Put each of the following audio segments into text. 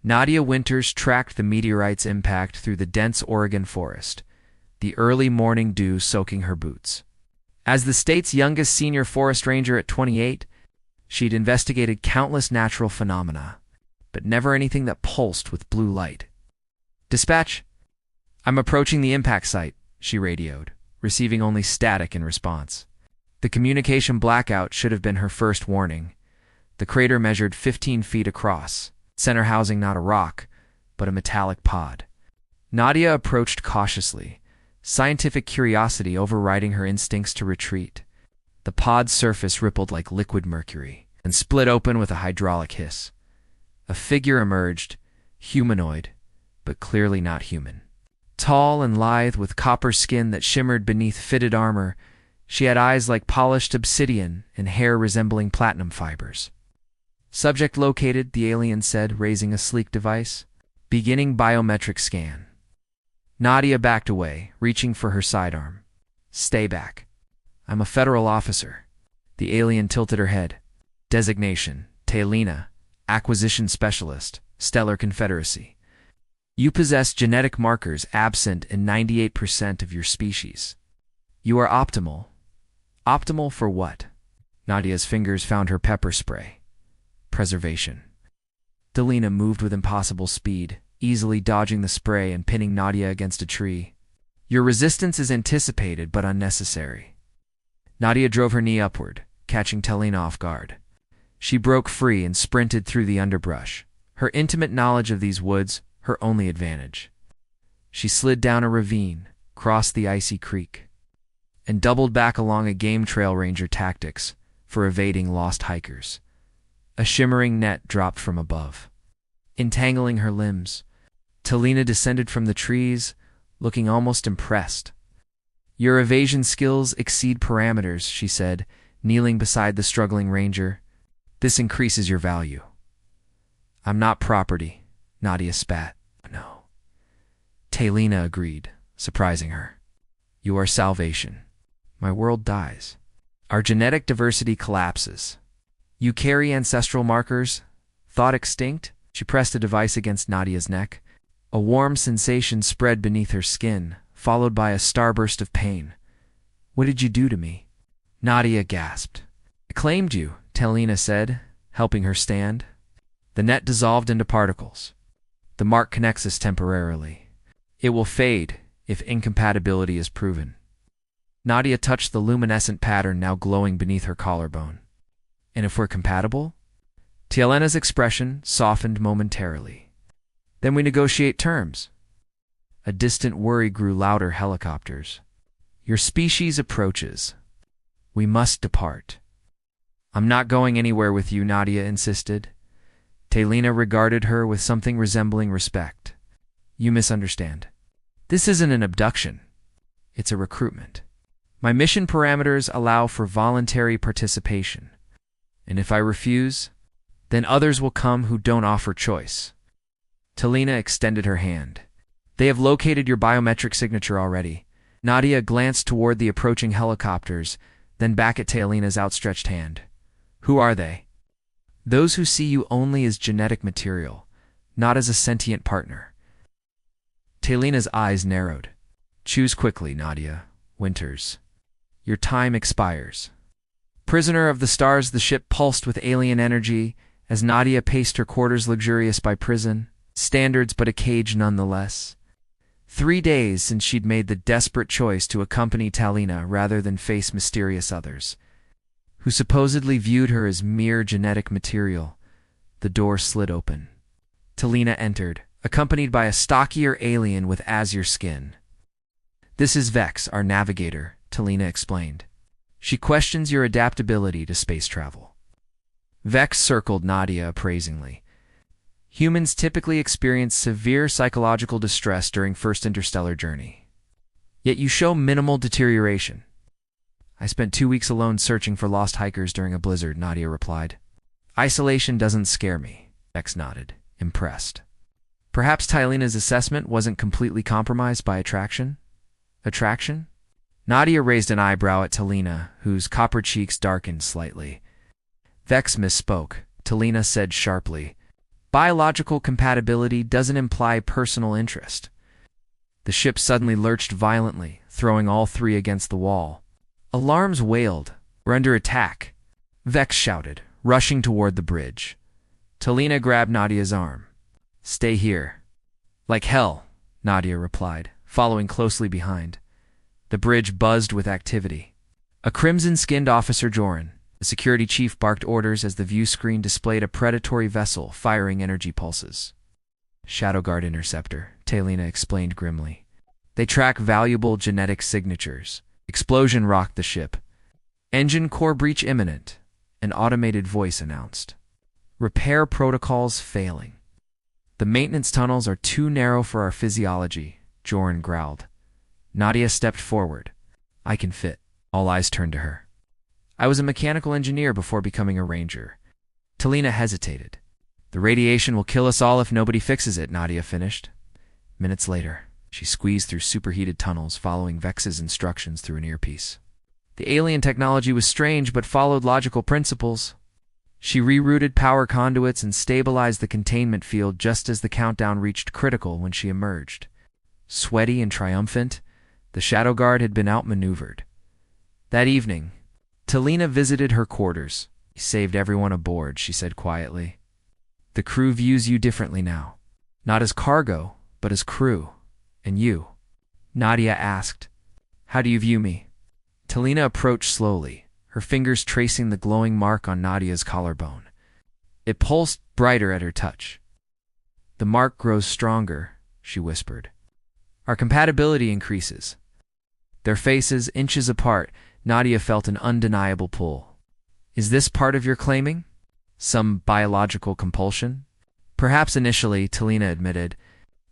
Nadia Winters tracked the meteorite's impact through the dense Oregon forest, the early morning dew soaking her boots. As the state's youngest senior forest ranger at 28, she'd investigated countless natural phenomena, but never anything that pulsed with blue light. "Dispatch, I'm approaching the impact site," she radioed, receiving only static in response. The communication blackout should have been her first warning. The crater measured 15 feet across, center housing not a rock, but a metallic pod. Nadia approached cautiously, scientific curiosity overriding her instincts to retreat. The pod's surface rippled like liquid mercury and split open with a hydraulic hiss. A figure emerged, humanoid, but clearly not human. Tall and lithe, with copper skin that shimmered beneath fitted armor, she had eyes like polished obsidian and hair resembling platinum fibers. "Subject located," the alien said, raising a sleek device. "Beginning biometric scan." Nadia backed away, reaching for her sidearm. "Stay back. I'm a federal officer." The alien tilted her head. "Designation, Talina, Acquisition Specialist, Stellar Confederacy. You possess genetic markers absent in 98% of your species. You are optimal. Optimal for what?" Nadia's fingers found her pepper spray. "Preservation." Talina moved with impossible speed, easily dodging the spray and pinning Nadia against a tree. "Your resistance is anticipated but unnecessary." Nadia drove her knee upward, catching Talina off guard. She broke free and sprinted through the underbrush, her intimate knowledge of these woods her only advantage. She slid down a ravine, crossed the icy creek, and doubled back along a game trail ranger tactics for evading lost hikers. A shimmering net dropped from above, entangling her limbs. Talina descended from the trees, looking almost impressed. "Your evasion skills exceed parameters," she said, kneeling beside the struggling ranger. "This increases your value." "I'm not property," Nadia spat. "No." Talina agreed, surprising her. "You are salvation. My world dies. Our genetic diversity collapses. You carry ancestral markers? Thought extinct?" She pressed a device against Nadia's neck. A warm sensation spread beneath her skin, followed by a starburst of pain. "What did you do to me?" Nadia gasped. "I claimed you," Talina said, helping her stand. "The net dissolved into particles. The mark connects us temporarily. It will fade if incompatibility is proven." Nadia touched the luminescent pattern now glowing beneath her collarbone. "And if we're compatible?" Talena's expression softened momentarily. "Then we negotiate terms." A distant worry grew louder. "Helicopters. Your species approaches. We must depart." "I'm not going anywhere with you," Nadia insisted. Talina regarded her with something resembling respect. "You misunderstand. This isn't an abduction. It's a recruitment. My mission parameters allow for voluntary participation. And if I refuse, then others will come who don't offer choice." Talina extended her hand. "They have located your biometric signature already." Nadia glanced toward the approaching helicopters, then back at Talina's outstretched hand. "Who are they?" "Those who see you only as genetic material, not as a sentient partner." Talina's eyes narrowed. "Choose quickly, Nadia Winters. Your time expires." Prisoner of the stars, the ship pulsed with alien energy as Nadia paced her quarters, luxurious by prison standards but a cage nonetheless. 3 days since she'd made the desperate choice to accompany Talina rather than face mysterious others, who supposedly viewed her as mere genetic material. The door slid open. Talina entered, accompanied by a stockier alien with azure skin. "This is Vex, our navigator," Talina explained. "She questions your adaptability to space travel." Vex circled Nadia appraisingly. "Humans typically experience severe psychological distress during first interstellar journey. Yet you show minimal deterioration." "I spent 2 weeks alone searching for lost hikers during a blizzard," Nadia replied. "Isolation doesn't scare me," Vex nodded, impressed. Perhaps Talina's assessment wasn't completely compromised by attraction? Attraction? Nadia raised an eyebrow at Talina, whose copper cheeks darkened slightly. "Vex misspoke," Talina said sharply. Biological compatibility doesn't imply personal interest. The ship suddenly lurched violently, throwing all three against the wall. Alarms wailed. "We're under attack," Vex shouted, rushing toward the bridge. Talina grabbed Nadia's arm. "Stay here." "Like hell," Nadia replied, following closely behind. The bridge buzzed with activity. A crimson-skinned officer Joran, the security chief, barked orders as the view screen displayed a predatory vessel firing energy pulses. "Shadow Guard interceptor," Talina explained grimly. "They track valuable genetic signatures." Explosion rocked the ship. "Engine core breach imminent," an automated voice announced. "Repair protocols failing." "The maintenance tunnels are too narrow for our physiology," Joran growled. Nadia stepped forward. "I can fit." All eyes turned to her. "I was a mechanical engineer before becoming a ranger." Talina hesitated. "The radiation will kill us all if nobody fixes it," Nadia finished. Minutes later, she squeezed through superheated tunnels, following Vex's instructions through an earpiece. The alien technology was strange but followed logical principles. She rerouted power conduits and stabilized the containment field just as the countdown reached critical when she emerged. Sweaty and triumphant, the Shadow Guard had been outmaneuvered. That evening, Talina visited her quarters. "You saved everyone aboard," she said quietly. "The crew views you differently now. Not as cargo, but as crew. And you?" Nadia asked. "How do you view me?" Talina approached slowly, her fingers tracing the glowing mark on Nadia's collarbone. It pulsed brighter at her touch. "The mark grows stronger," she whispered. "Our compatibility increases." Their faces inches apart, Nadia felt an undeniable pull. "Is this part of your claiming? Some biological compulsion?" "Perhaps initially," Talina admitted.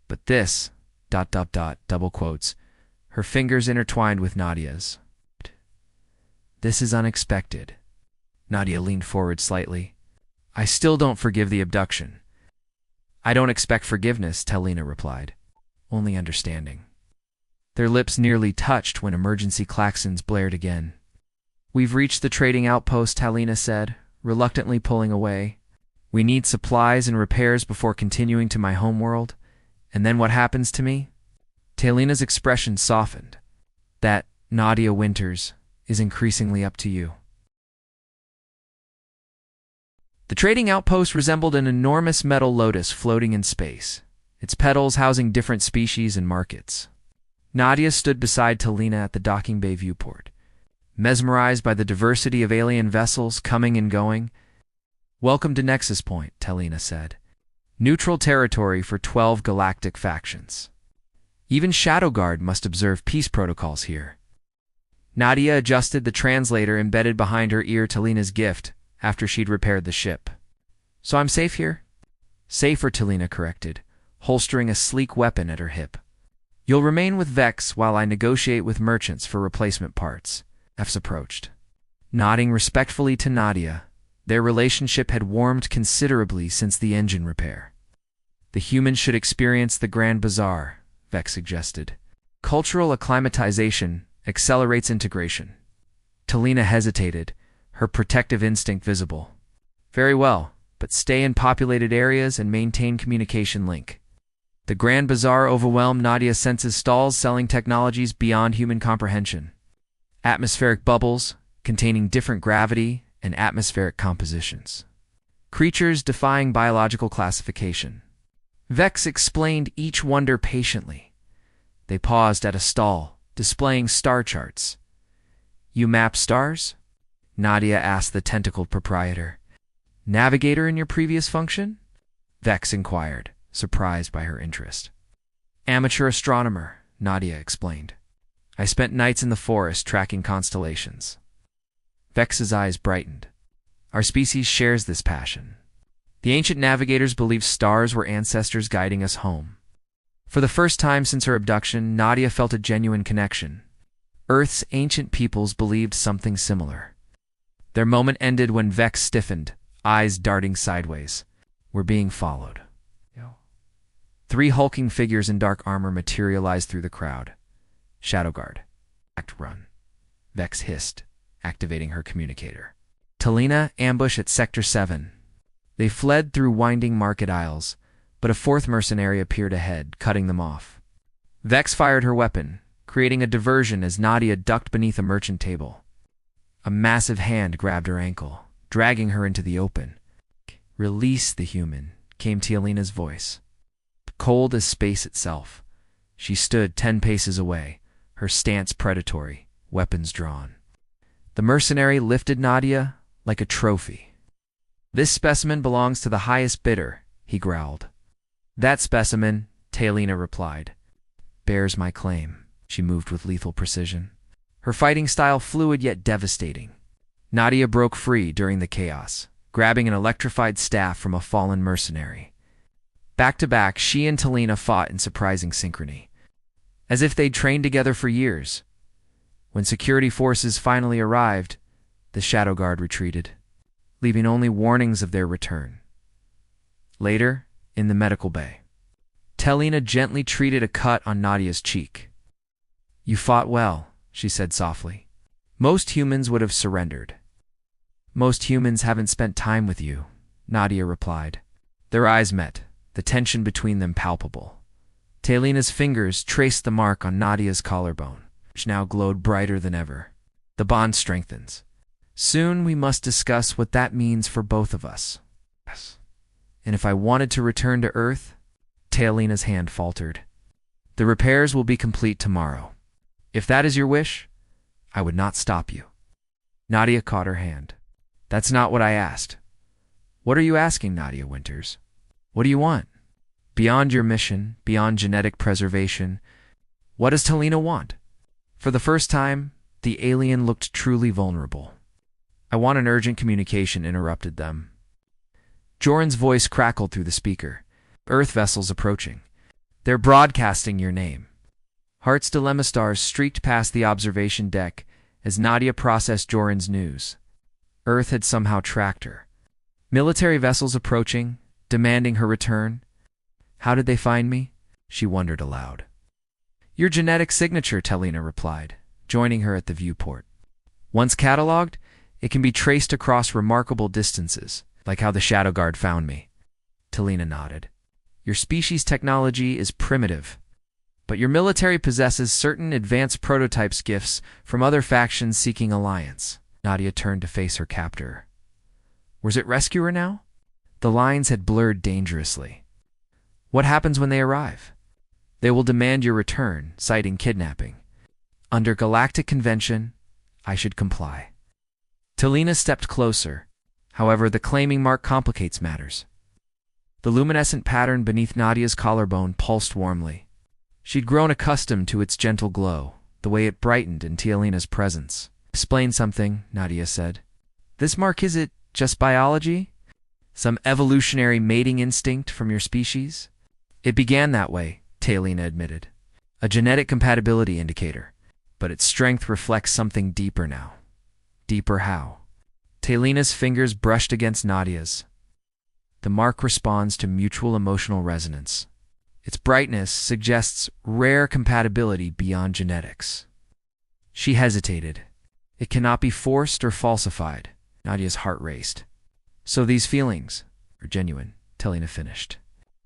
"But this, ... double quotes, her fingers intertwined with Nadia's. "This is unexpected." Nadia leaned forward slightly. "I still don't forgive the abduction." "I don't expect forgiveness," Talina replied. "Only understanding." Their lips nearly touched when emergency klaxons blared again. "We've reached the trading outpost," Talina said, reluctantly pulling away. "We need supplies and repairs before continuing to my homeworld. And then what happens to me?" Talina's expression softened. "That, Nadia Winters, is increasingly up to you." The trading outpost resembled an enormous metal lotus floating in space, its petals housing different species and markets. Nadia stood beside Talina at the docking bay viewport, mesmerized by the diversity of alien vessels coming and going. "Welcome to Nexus Point," Talina said. "Neutral territory for 12 galactic factions. Even Shadow Guard must observe peace protocols here." Nadia adjusted the translator embedded behind her ear, Talina's gift, after she'd repaired the ship. "So I'm safe here?" "Safer," Talina corrected, holstering a sleek weapon at her hip. "You'll remain with Vex while I negotiate with merchants for replacement parts." F's approached. Nodding respectfully to Nadia, their relationship had warmed considerably since the engine repair. "The humans should experience the Grand Bazaar," Vex suggested. "Cultural acclimatization accelerates integration." Talina hesitated, her protective instinct visible. "Very well, but stay in populated areas and maintain communication link." The Grand Bazaar overwhelmed Nadia senses stalls selling technologies beyond human comprehension. Atmospheric bubbles, containing different gravity and atmospheric compositions. Creatures defying biological classification. Vex explained each wonder patiently. They paused at a stall, displaying star charts. "You map stars?" Nadia asked the tentacled proprietor. "Navigator in your previous function?" Vex inquired, surprised by her interest. "Amateur astronomer," Nadia explained. "I spent nights in the forest tracking constellations." Vex's eyes brightened. "Our species shares this passion. The ancient navigators believed stars were ancestors guiding us home." For the first time since her abduction, Nadia felt a genuine connection. Earth's ancient peoples believed something similar. Their moment ended when Vex stiffened, eyes darting sideways. "We're being followed." 3 hulking figures in dark armor materialized through the crowd. "Shadow Guard. Act run," Vex hissed, activating her communicator. "Talina, ambush at Sector 7. They fled through winding market aisles, but a fourth mercenary appeared ahead, cutting them off. Vex fired her weapon, creating a diversion as Nadia ducked beneath a merchant table. A massive hand grabbed her ankle, dragging her into the open. "Release the human," came Tialina's voice. Cold as space itself, she stood 10 paces away, her stance predatory, weapons drawn. The mercenary lifted Nadia like a trophy. "This specimen belongs to the highest bidder," he growled. "That specimen," Tialina replied, "bears my claim." She moved with lethal precision, her fighting style fluid yet devastating. Nadia broke free during the chaos, grabbing an electrified staff from a fallen mercenary. Back to back, she and Tialina fought in surprising synchrony, as if they'd trained together for years. When security forces finally arrived, the Shadow Guard retreated, leaving only warnings of their return. Later, in the medical bay, Tialina gently treated a cut on Nadia's cheek. "You fought well," she said softly. "Most humans would have surrendered." "Most humans haven't spent time with you," Nadia replied. Their eyes met, the tension between them palpable. Tialina's fingers traced the mark on Nadia's collarbone, which now glowed brighter than ever. The bond strengthens. "Soon we must discuss what that means for both of us." "Yes." "And if I wanted to return to Earth?" Tialina's hand faltered. "The repairs will be complete tomorrow. If that is your wish, I would not stop you." Nadia caught her hand. "That's not what I asked." "What are you asking, Nadia Winters? What do you want? Beyond your mission, beyond genetic preservation, what does Tialina want?" For the first time, the alien looked truly vulnerable. "I want an urgent communication," interrupted them. Joran's voice crackled through the speaker. "Earth vessels approaching. They're broadcasting your name." Heart's dilemma stars streaked past the observation deck as Nadia processed Joran's news. Earth had somehow tracked her. Military vessels approaching, demanding her return. How did they find me? She wondered aloud. "Your genetic signature," Tialina replied, joining her at the viewport. "Once cataloged, it can be traced across remarkable distances, like how the Shadow Guard found me." Tialina nodded. "Your species' technology is primitive, but your military possesses certain advanced prototypes gifts from other factions seeking alliance." Nadia turned to face her captor. Was it rescuer now? The lines had blurred dangerously. "What happens when they arrive?" "They will demand your return, citing kidnapping. Under Galactic convention, I should comply." Tialina stepped closer. However, the claiming mark complicates matters. The luminescent pattern beneath Nadia's collarbone pulsed warmly. She'd grown accustomed to its gentle glow, the way it brightened in Tialina's presence. "Explain something," Nadia said. "This mark, is it just biology? Some evolutionary mating instinct from your species?" "It began that way," Tialina admitted. "A genetic compatibility indicator. But its strength reflects something deeper now." "Deeper how?" Tialina's fingers brushed against Nadia's. "The mark responds to mutual emotional resonance. Its brightness suggests rare compatibility beyond genetics." She hesitated. "It cannot be forced or falsified." Nadia's heart raced. "So these feelings are genuine," Tialina finished.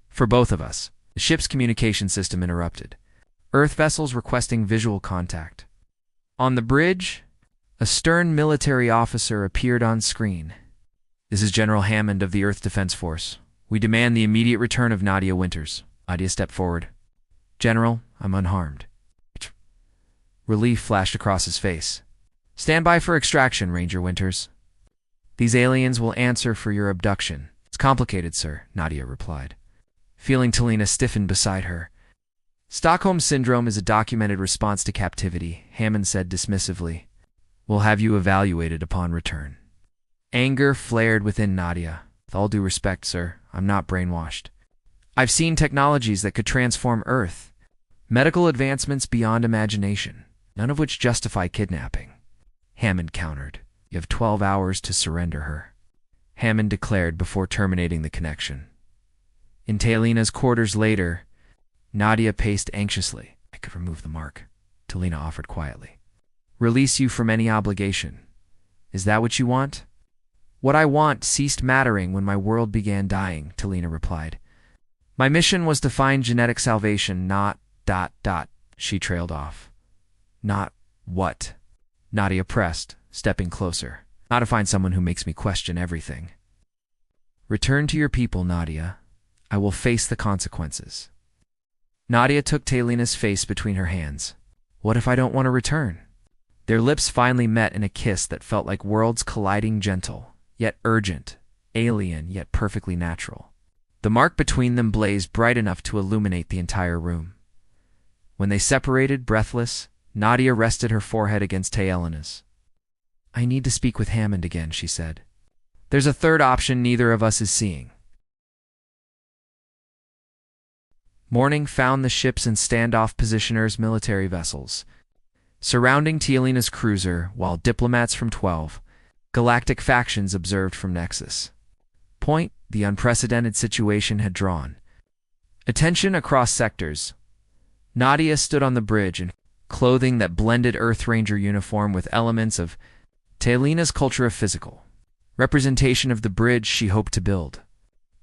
"For both of us." The ship's communication system interrupted. Earth vessels requesting visual contact. On the bridge, a stern military officer appeared on screen. "This is General Hammond of the Earth Defense Force. We demand the immediate return of Nadia Winters." Nadia stepped forward. "General, I'm unharmed." Relief flashed across his face. "Stand by for extraction, Ranger Winters. These aliens will answer for your abduction." "It's complicated, sir," Nadia replied. Feeling Tialina stiffened beside her. "Stockholm Syndrome is a documented response to captivity," Hammond said dismissively. "We'll have you evaluated upon return." Anger flared within Nadia. "With all due respect, sir, I'm not brainwashed. I've seen technologies that could transform Earth. Medical advancements beyond imagination, none of which justify kidnapping." Hammond countered. "You have 12 hours to surrender her," Hammond declared before terminating the connection. In Tialina's quarters later, Nadia paced anxiously. "I could remove the mark," Tialina offered quietly. "Release you from any obligation. Is that what you want?" What I want ceased mattering when my world began dying, Talina replied. My mission was to find genetic salvation, not ... She trailed off. Not what? Nadia pressed, stepping closer. Not to find someone who makes me question everything. Return to your people, Nadia. I will face the consequences. Nadia took Talina's face between her hands. What if I don't want to return? Their lips finally met in a kiss that felt like worlds colliding, gentle, yet urgent, alien, yet perfectly natural. The mark between them blazed bright enough to illuminate the entire room. When they separated, breathless, Nadia rested her forehead against Talina's. I need to speak with Hammond again, she said. There's a third option neither of us is seeing. Morning found the ships in standoff positioners, military vessels, surrounding Talina's cruiser, while diplomats from 12 Galactic factions observed from Nexus Point. The unprecedented situation had drawn attention across sectors. Nadia stood on the bridge in clothing that blended Earth Ranger uniform with elements of Talina's culture of physical representation of the bridge she hoped to build.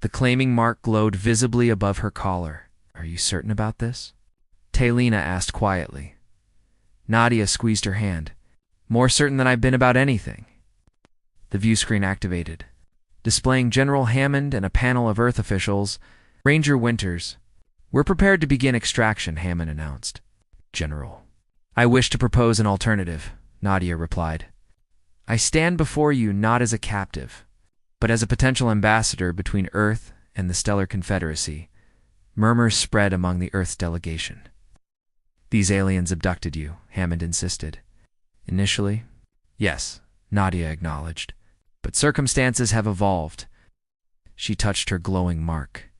The claiming mark glowed visibly above her collar. Are you certain about this? Talina asked quietly. Nadia squeezed her hand. More certain than I've been about anything. The view screen activated, displaying General Hammond and a panel of Earth officials. Ranger Winters. We're prepared to begin extraction, Hammond announced. General. I wish to propose an alternative, Nadia replied. I stand before you not as a captive, but as a potential ambassador between Earth and the Stellar Confederacy. Murmurs spread among the Earth's delegation. These aliens abducted you, Hammond insisted. Initially, yes, Nadia acknowledged. But circumstances have evolved. She touched her glowing mark.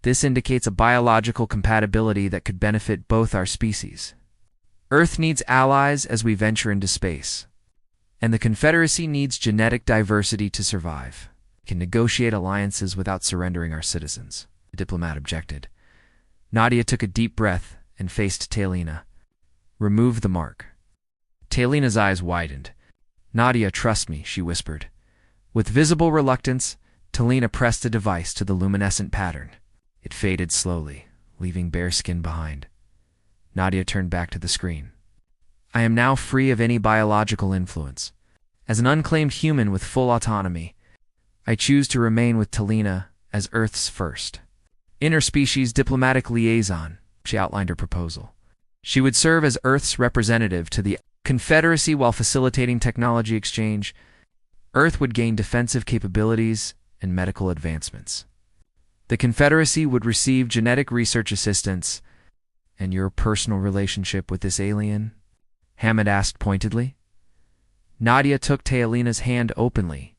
This indicates a biological compatibility that could benefit both our species. Earth needs allies as we venture into space, and the Confederacy needs genetic diversity to survive. We can negotiate alliances without surrendering our citizens, the diplomat objected. Nadia took a deep breath and faced Talina. Remove the mark. Talina's eyes widened. Nadia, trust me, she whispered. With visible reluctance, Talina pressed the device to the luminescent pattern. It faded slowly, leaving bare skin behind. Nadia turned back to the screen. I am now free of any biological influence. As an unclaimed human with full autonomy, I choose to remain with Talina as Earth's first interspecies diplomatic liaison. She outlined her proposal. She would serve as Earth's representative to the Confederacy while facilitating technology exchange. Earth would gain defensive capabilities and medical advancements. The Confederacy would receive genetic research assistance. And your personal relationship with this alien? Hammond asked pointedly. Nadia took Talina's hand openly.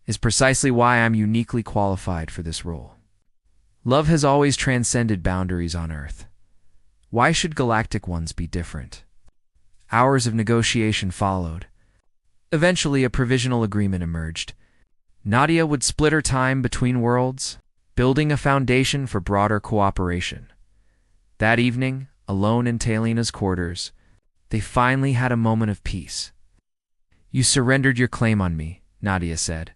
Is precisely why I'm uniquely qualified for this role. Love has always transcended boundaries on Earth. Why should galactic ones be different? Hours of negotiation followed. Eventually, a provisional agreement emerged. Nadia would split her time between worlds, building a foundation for broader cooperation. That evening, alone in Talina's quarters, they finally had a moment of peace. You surrendered your claim on me, Nadia said.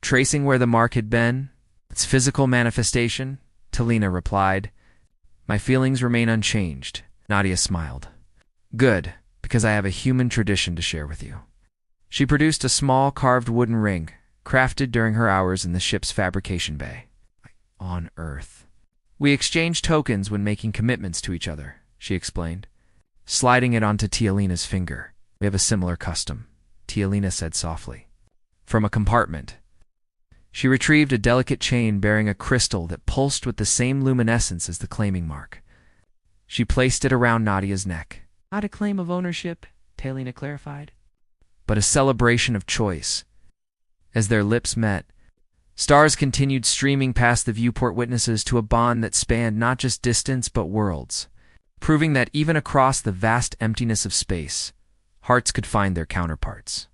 Tracing where the mark had been, its physical manifestation, Talina replied. My feelings remain unchanged, Nadia smiled. Good, because I have a human tradition to share with you. She produced a small carved wooden ring, crafted during her hours in the ship's fabrication bay. On Earth. We exchange tokens when making commitments to each other, she explained, sliding it onto Talina's finger. We have a similar custom, Talina said softly. From a compartment, she retrieved a delicate chain bearing a crystal that pulsed with the same luminescence as the claiming mark. She placed it around Nadia's neck. Not a claim of ownership, Talina clarified, but a celebration of choice. As their lips met, stars continued streaming past the viewport witnesses to a bond that spanned not just distance but worlds, proving that even across the vast emptiness of space, hearts could find their counterparts.